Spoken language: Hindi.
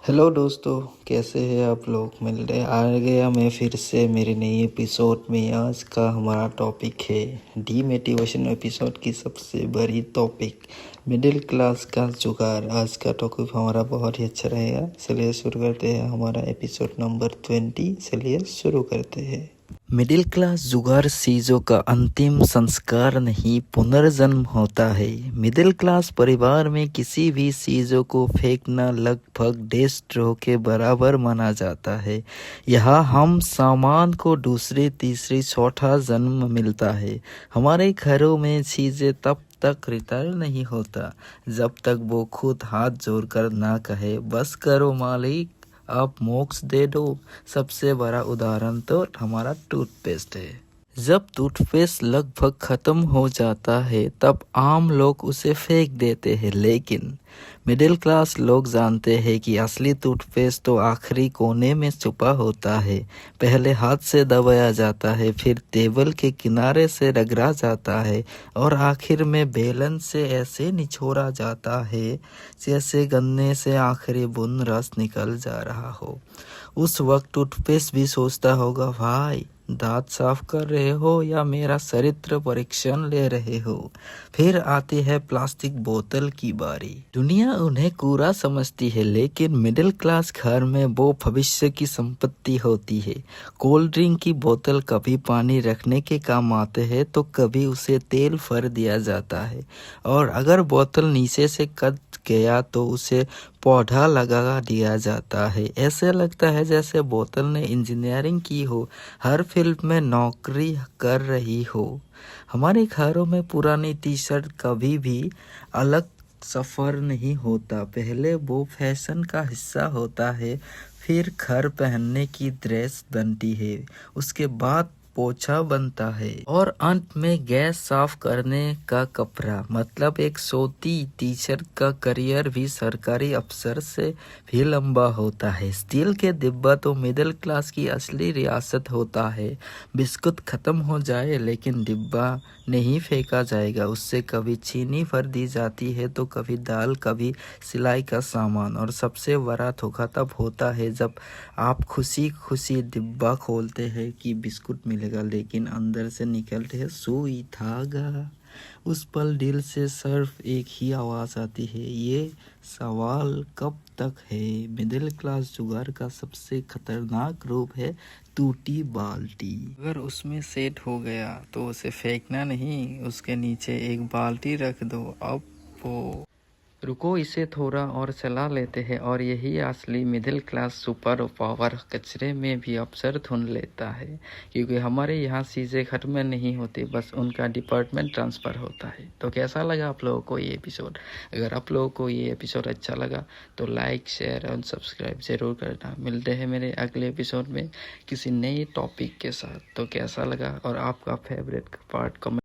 हेलो दोस्तों, कैसे हैं आप लोग। मिलते आ गया मैं फिर से मेरे नई एपिसोड में। आज का हमारा टॉपिक है डीमोटिवेशन एपिसोड की सबसे बड़ी टॉपिक, मिडिल क्लास का जुगाड़। आज का टॉपिक हमारा बहुत ही अच्छा रहेगा। चलिए शुरू करते हैं हमारा एपिसोड नंबर 20। चलिए शुरू करते हैं। मिडिल क्लास जुगाड़ चीज़ों का अंतिम संस्कार नहीं, पुनर्जन्म होता है। मिडिल क्लास परिवार में किसी भी चीज़ों को फेंकना लगभग डेस्ट्रो के बराबर माना जाता है। यहाँ हम सामान को दूसरे तीसरे चौथा जन्म मिलता है। हमारे घरों में चीज़ें तब तक रिटर्न नहीं होता जब तक वो खुद हाथ जोड़कर ना कहे, बस करो मालिक, आप मोक्ष दे दो। सबसे बड़ा उदाहरण तो हमारा टूथपेस्ट है। जब टूथपेस्ट लगभग खत्म हो जाता है तब आम लोग उसे फेंक देते हैं, लेकिन मिडिल क्लास लोग जानते हैं कि असली टूथपेस्ट तो आखिरी कोने में छुपा होता है। पहले हाथ से दबाया जाता है, फिर टेबल के किनारे से रगड़ा जाता है और आखिर में बेलन से ऐसे निचोड़ा जाता है जैसे गन्ने से आखिरी बूंद रस निकल जा रहा हो। उस वक्त टूथपेस्ट भी सोचता होगा, भाई दांत साफ कर रहे हो या मेरा चरित्र परीक्षण ले रहे हो। फिर आती है प्लास्टिक बोतल की बारी। दुनिया उन्हें कूड़ा समझती है, लेकिन मिडिल क्लास घर में वो भविष्य की संपत्ति होती है। कोल्ड ड्रिंक की बोतल कभी पानी रखने के काम आते हैं तो कभी उसे तेल भर दिया जाता है, और अगर बोतल नीचे से कट गया तो उसे पौधा लगा दिया जाता है। ऐसे लगता है जैसे बोतल ने इंजीनियरिंग की हो, हर फील्ड में नौकरी कर रही हो। हमारे घरों में पुरानी टी शर्ट कभी भी अलग सफ़र नहीं होता। पहले वो फैशन का हिस्सा होता है, फिर घर पहनने की ड्रेस बनती है, उसके बाद पोछा बनता है और अंत में गैस साफ करने का कपड़ा। मतलब एक सोती टीचर का करियर भी सरकारी अफसर से भी लंबा होता है। स्टील के डिब्बा तो मिडिल क्लास की असली रियासत होता है। बिस्कुट खत्म हो जाए लेकिन डिब्बा नहीं फेंका जाएगा, उससे कभी चीनी भर दी जाती है तो कभी दाल, कभी सिलाई का सामान। और सबसे बड़ा धोखा तब होता है जब आप खुशी खुशी डिब्बा खोलते हैं कि बिस्कुट मिलेगा, लेकिन अंदर से निकलते हैं सुई धागा। उस पल दिल से सिर्फ एक ही आवाज़ आती है, ये सवाल कब तक है। मिडिल क्लास जुगाड़ का सबसे खतरनाक रूप है टूटी बाल्टी। अगर उसमें सेट हो गया तो उसे फेंकना नहीं, उसके नीचे एक बाल्टी रख दो। अब वो रुको, इसे थोड़ा और चला लेते हैं। और यही असली मिडिल क्लास सुपर पावर कचरे में भी अवसर ढूंढ लेता है, क्योंकि हमारे यहाँ चीज़ें खत्म नहीं होती, बस उनका डिपार्टमेंट ट्रांसफ़र होता है। तो कैसा लगा आप लोगों को ये एपिसोड? अगर आप लोगों को ये एपिसोड अच्छा लगा तो लाइक, शेयर और सब्सक्राइब ज़रूर करना। मिलते हैं मेरे अगले एपिसोड में किसी नए टॉपिक के साथ। तो कैसा लगा और आपका फेवरेट पार्ट कमेंट